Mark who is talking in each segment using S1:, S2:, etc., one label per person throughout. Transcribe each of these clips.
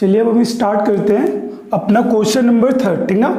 S1: चलिए अब हम स्टार्ट करते हैं अपना क्वेश्चन नंबर 3, ठीक ना।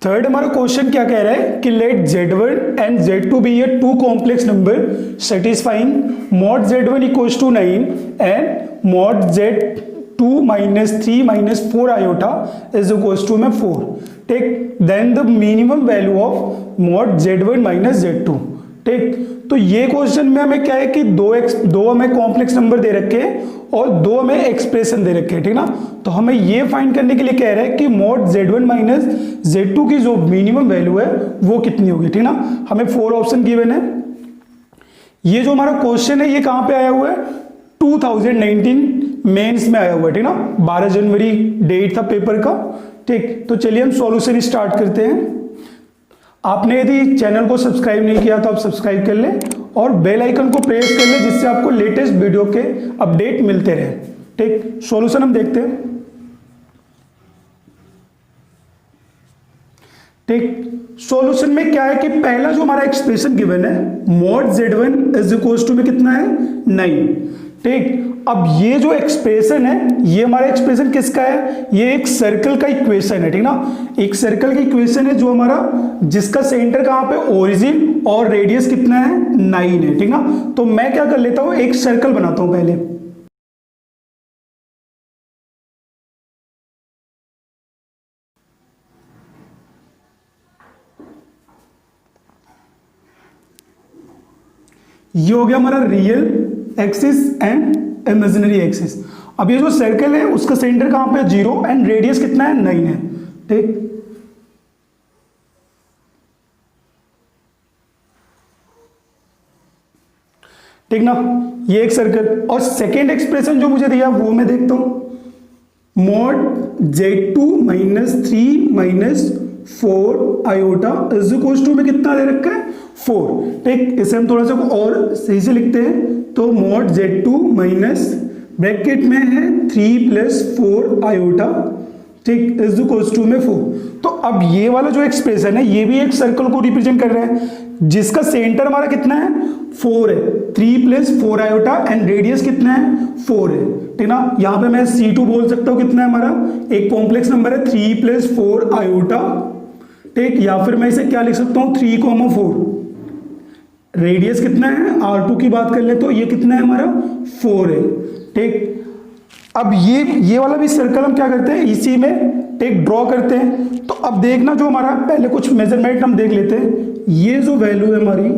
S1: थर्ड हमारा क्वेश्चन क्या कह रहा है कि let Z1 and Z2 be a two complex number satisfying mod Z1 equals to 9 and mod Z2 -3 - 4 iota is equals to में 4। Take then the minimum value of mod Z1 - Z2। ठीक, तो ये question में हमें क्या है कि दो हमें कॉम्प्लेक्स नंबर दे रखे हैं और दो हमें एक्सप्रेशन दे रखे हैं, ठीक ना। तो हमें ये फाइंड करने के लिए कह रहा है कि मॉड Z1 - Z2 की जो मिनिमम वैल्यू है वो कितनी होगी, ठीक ना। हमें 4 ऑप्शन गिवन है। ये जो हमारा क्वेश्चन है ये कहां पे आया हुआ है, 2019 मेंस में आया हुआ है, ठीक ना। 12 जनवरी डेट था पेपर का। ठीक, तो चलिए हम सॉल्यूशन स्टार्ट करते हैं। आपने यदि चैनल को सब्सक्राइब नहीं किया तो आप सब्सक्राइब कर लें और बेल आइकन को प्रेस कर लें जिससे आपको लेटेस्ट वीडियो के अपडेट मिलते रहे। ठीक, सॉल्यूशन हम देखते हैं। ठीक, सॉल्यूशन में क्या है कि पहला जो हमारा एक्सप्रेशन गिवन है mod Z1 is equals to में कितना है 9। ठीक, अब ये जो एक्सप्रेशन है ये हमारा एक्सप्रेशन किसका है, ये एक सर्कल का इक्वेशन है, ठीक ना। एक सर्कल का इक्वेशन है जो हमारा जिसका सेंटर कहां पे ओरिजिन और रेडियस कितना है 9 है, ठीक ना। तो मैं क्या कर लेता हूं, एक सर्कल बनाता हूं पहले। ये हो गया हमारा real axis and imaginary axis. अब ये जो सर्कल है उसका सेंटर कहां पे 0 एंड रेडियस कितना है 9 है। ठीक, ठीक ना, ये एक सर्कल। और सेकेंड एक्सप्रेशन जो मुझे दिया वो मैं देखता हूं, mod Z2 -3 - 4 iota is equals to में कितना दे रखा है 4। ठीक, इसे हम थोड़ा सा और सही से लिखते हैं तो मॉड Z2 माइनस ब्रैकेट में है 3 + 4 आयोटा, ठीक, इज इक्वल्स टू में 4। तो अब ये वाला जो एक्सप्रेशन है ये भी एक सर्कल को रिप्रेजेंट कर रहा है जिसका सेंटर हमारा कितना है 4 है, 3 + 4 आयोटा एंड रेडियस कितना है 4 है, ठीक ना। यहां पे मैं C2 बोल सकता हूं, कितना है हमारा एक कॉम्प्लेक्स नंबर है 3 + 4 आयोटा। ठीक, या फिर मैं इसे क्या लिख सकता हूं 3,4। रेडियस कितना है R2 की बात कर ले तो ये कितना है हमारा 4 है। ठीक, अब ये वाला भी सर्कल हम क्या करते हैं इसी में टेक ड्रॉ करते हैं। तो अब देखना जो हमारा पहले कुछ मेजरमेंट हम देख लेते हैं। ये जो वैल्यू है हमारी,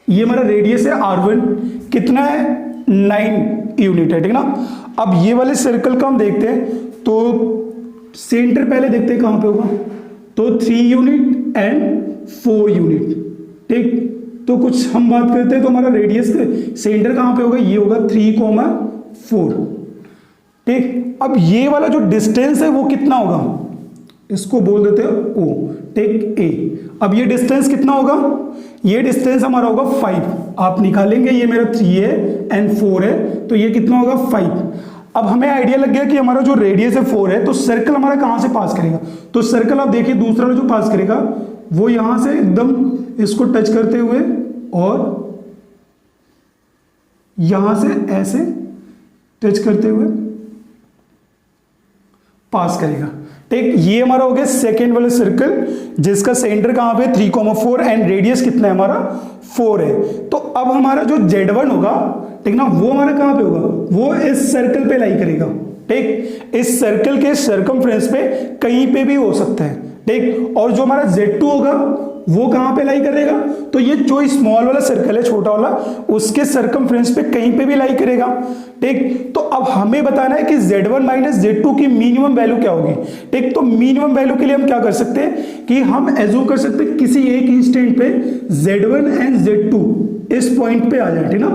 S1: ये हमारा रेडियस है R1 कितना है 9 यूनिट है, ठीक ना। अब ये वाले सर्कल का हम देखते हैं तो सेंटर पहले देखते हैं कहां पे होगा, तो 3 यूनिट एंड 4 यूनिट। ठीक, तो कुछ हम बात करते हैं तो हमारा रेडियस सेंटर कहां पे होगा, ये होगा 3,4। ठीक, अब ये वाला जो डिस्टेंस है वो कितना होगा, इसको बोल देते हैं O। Take A। अब ये डिस्टेंस कितना होगा, ये डिस्टेंस हमारा होगा 5। आप निकालेंगे, ये मेरा 3 है एंड 4 है तो ये कितना होगा 5। अब हमें आइडिया लग गया कि हमारा जो रेडियस है 4 है तो सर्कल हमारा कहां से पास करेगा, तो सर्कल आप देखिए दूसरा जो पास करेगा वो यहां से एकदम इसको टच करते हुए और यहां से ऐसे टच करते हुए पास करेगा। ठीक, ये हमारा हो गया सेकेंड वाला सर्कल जिसका सेंटर कहां पे 3,4 एंड रेडियस कितना है हमारा 4 है। तो अब हमारा जो Z1 होगा, ठीक ना, वो हमारा कहां पे होगा, वो इस सर्कल पे लाई करेगा। ठीक, इस सर्कल के सर्कमफ्रेंस पे कहीं पे भी हो सकता है। ठीक, और जो हमारा Z2 होगा वो कहां पे लाई करेगा, तो ये जो स्मॉल वाला सर्कल है छोटा वाला उसके सर्कमफ्रेंस पे कहीं पे भी लाई करेगा। ठीक, तो अब हमें बताना है कि Z1 - Z2 की मिनिमम वैल्यू क्या होगी। ठीक, तो मिनिमम वैल्यू के लिए हम क्या कर सकते हैं कि हम एज्यूम कर सकते हैं किसी एक इंस्टेंट पे Z1 एंड Z2 इस पॉइंट पे आ जाए, ठीक ना।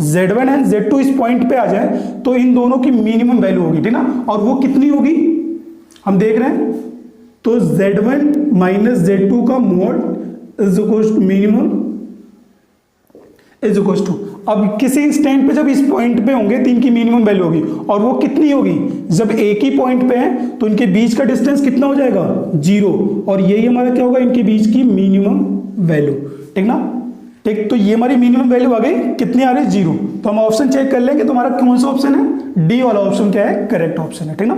S1: Z1 एंड Z2 इस पॉइंट पे आ जाए तो इन दोनों की मिनिमम वैल्यू होगी, ठीक ना। और वो कितनी होगी हम देख रहे हैं, तो Z1 - Z2 का mod is equals to minimum is equals to, अब किसी इंस्टेंट पे जब इस पॉइंट पे होंगे तो इनकी मिनिमम वैल्यू होगी और वो कितनी होगी, जब एक ही पॉइंट पे है तो इनके बीच का डिस्टेंस कितना हो जाएगा 0 और यही हमारा क्या होगा इनके बीच की मिनिमम वैल्यू, ठीक ना। ठीक, तो ये हमारी मिनिमम वैल्यू आ गई, कितनी आ रही है, 0। तो हम ऑप्शन चेक कर लेंगे, तुम्हारा कौन सा ऑप्शन है, डी वाला ऑप्शन क्या है, करेक्ट ऑप्शन है, ठीक ना।